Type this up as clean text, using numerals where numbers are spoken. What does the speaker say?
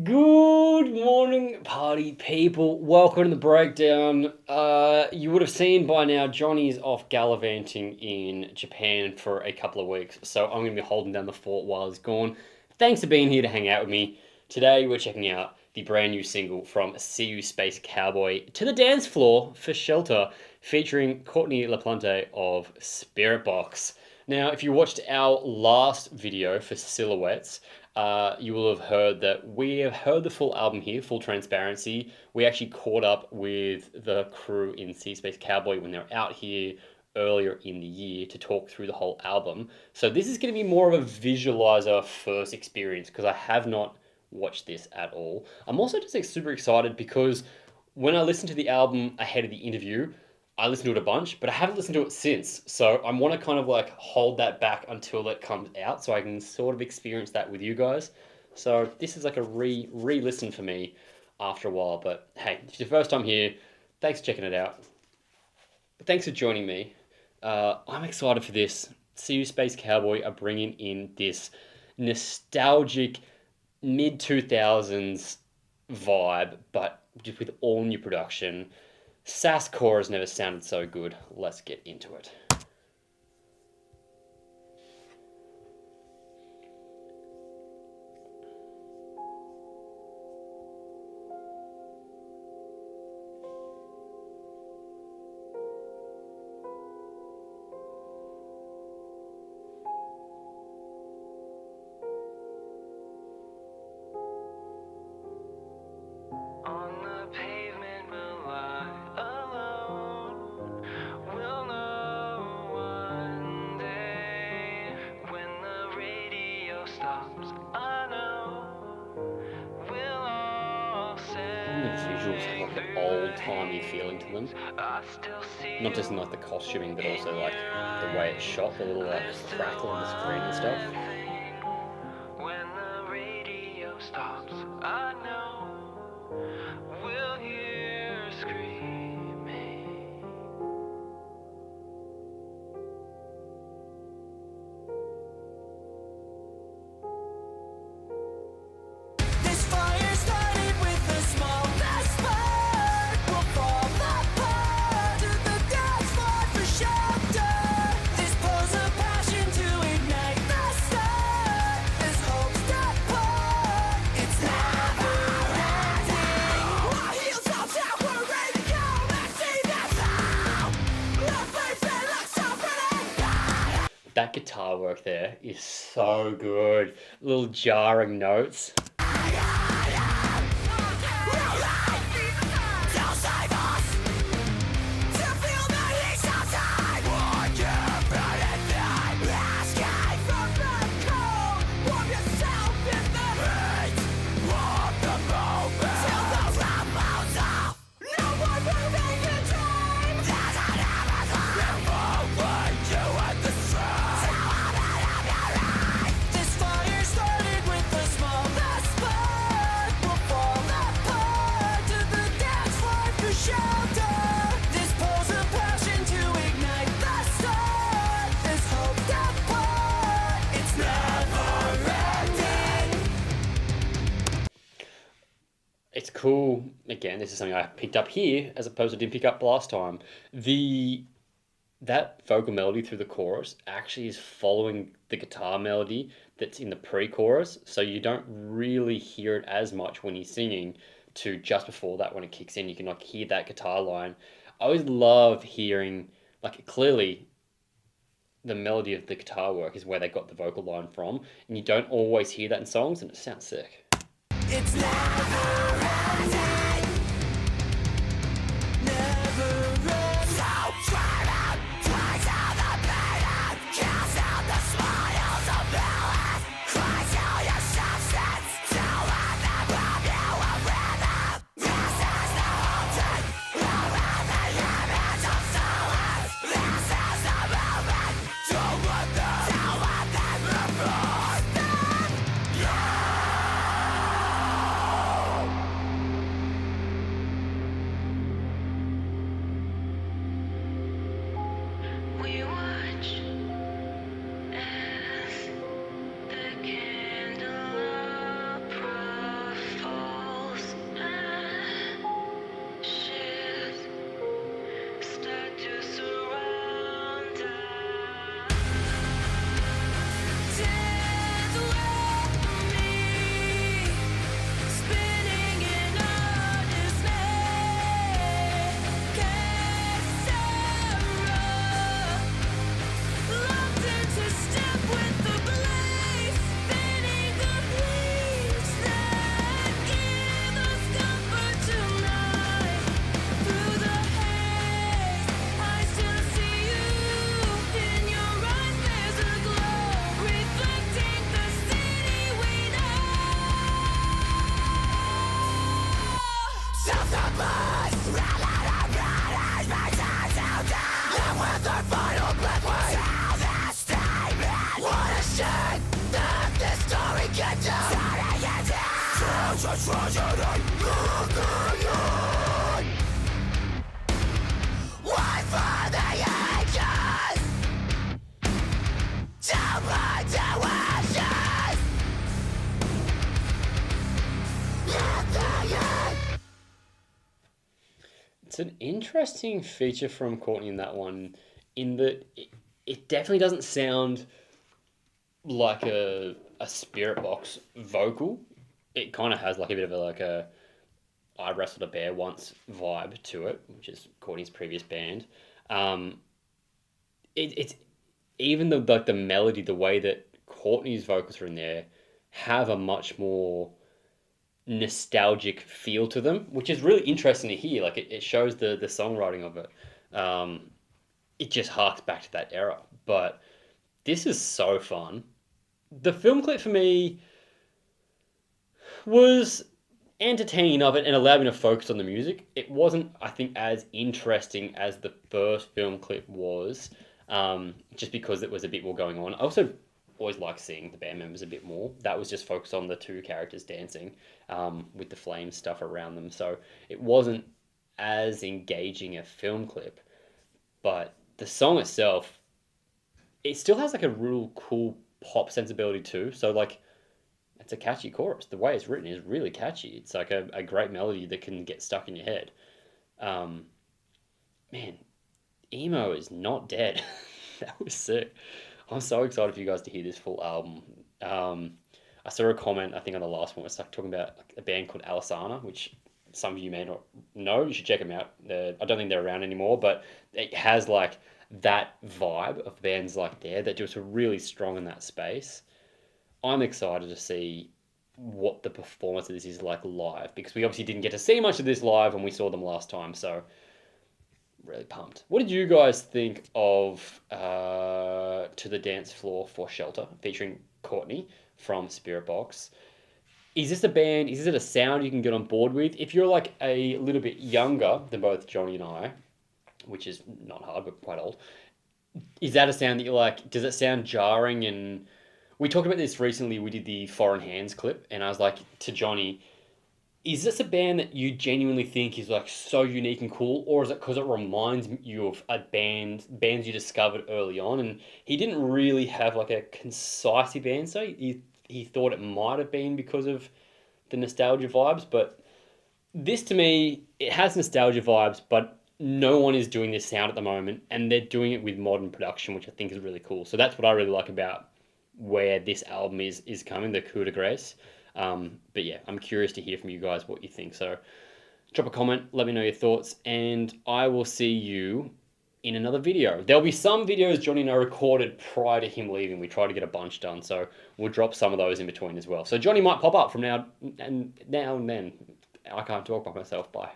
Good morning, party people. Welcome to the breakdown. You would have seen by now Johnny's off gallivanting in Japan for a couple of weeks, so I'm going to be holding down the fort while he's gone. Thanks for being here to hang out with me. Today we're checking out the brand new single from SeeYouSpaceCowboy, To the Dance Floor for Shelter, featuring Courtney LaPlante of Spirit Box. Now, if you watched our last video for Silhouettes, you will have heard that we have heard the full album here, full transparency. We actually caught up with the crew in SeeYouSpaceCowboy when they were out here earlier in the year to talk through the whole album. So this is going to be more of a visualizer first experience because I have not watched this at all. I'm also just super excited because when I listened to the album ahead of the interview, I listened to it a bunch, but I haven't listened to it since. So I want to kind of like hold that back until it comes out so I can sort of experience that with you guys. So this is like a re-listen for me after a while. But hey, if it's your first time here, thanks for checking it out. But thanks for joining me. I'm excited for this. SeeYouSpaceCowboy are bringing in this nostalgic mid-2000s vibe, but just with all new production. Sass core has never sounded so good. Let's get into it. The visuals have like an old-timey feeling to them. Not just in like the costuming, but also like the way it's shot, the little like crackle on the screen and stuff. When the radio stops, I know we'll hear screaming. This fire started with a small spark. We'll fall apart to the dance floor for shelter. This pulls a passion to ignite the start. This hope's that part. It's never ending. Our heels off out, we're ready to go. Let's see this out. Let's face it, looks so pretty. That guitar work there is so good. Little jarring notes. It's cool. Again, this is something I picked up here as opposed to didn't pick up last time. That vocal melody through the chorus actually is following the guitar melody that's in the pre-chorus, so you don't really hear it as much when he's singing to just before that when it kicks in. You can like hear that guitar line. I always love hearing, like, clearly the melody of the guitar work is where they got the vocal line from, and you don't always hear that in songs, and it sounds sick. It's never ending. Never ending. So drive out, twice out the pain, cast out the smiles of villains. Cry till your substance, till let them rob you of rhythm. This is the haunting, around the image of solace. This is the moment, don't let them reform. Yeah. It's an interesting feature from Courtney in that one, in that it definitely doesn't sound like a spirit box vocal. It kind of has like a bit of a like a I wrestled a bear once vibe to it, which is Courtney's previous band. Um, it's even the like the melody, the way that Courtney's vocals are in there, have a much more nostalgic feel to them, which is really interesting to hear. Like it shows the songwriting of it. Um, it just harks back to that era. But this is so fun. The film clip for me was entertaining of it and allowed me to focus on the music. It wasn't, I think, as interesting as the first film clip was, just because it was a bit more going on. I also always like seeing the band members a bit more. That was just focused on the two characters dancing, with the flame stuff around them. So it wasn't as engaging a film clip, but the song itself, it still has like a real cool pop sensibility too. So like it's a catchy chorus. The way it's written is really catchy. It's like a great melody that can get stuck in your head. Um, Man, emo is not dead. That was sick. I'm so excited for you guys to hear this full album. I saw a comment, I think on the last one, was like talking about like, a band called Alisana, which some of you may not know. You should check them out. I don't think they're around anymore, but it has like that vibe of bands like there that just are really strong in that space. I'm excited to see what the performance of this is like live, because we obviously didn't get to see much of this live when we saw them last time. So really pumped. What did you guys think of To the Dance Floor for Shelter featuring Courtney from Spirit Box? Is this a band? Is it a sound you can get on board with? If you're like a little bit younger than both Johnny and I, which is not hard but quite old, is that a sound that you like? Does it sound jarring? And we talked about this recently. We did the Foreign Hands clip, and I was like to Johnny, is this a band that you genuinely think is like so unique and cool, or is it because it reminds you of a bands you discovered early on? And he didn't really have like a concise answer. He thought it might have been because of the nostalgia vibes, but this to me, it has nostalgia vibes, but no one is doing this sound at the moment, and they're doing it with modern production, which I think is really cool. So that's what I really like about where this album is coming, the coup de grace. But yeah, I'm curious to hear from you guys what you think. So drop a comment, let me know your thoughts, and I will see you in another video. There'll be some videos Johnny and I recorded prior to him leaving. We tried to get a bunch done, so we'll drop some of those in between as well. So Johnny might pop up from now and then. I can't talk by myself. Bye.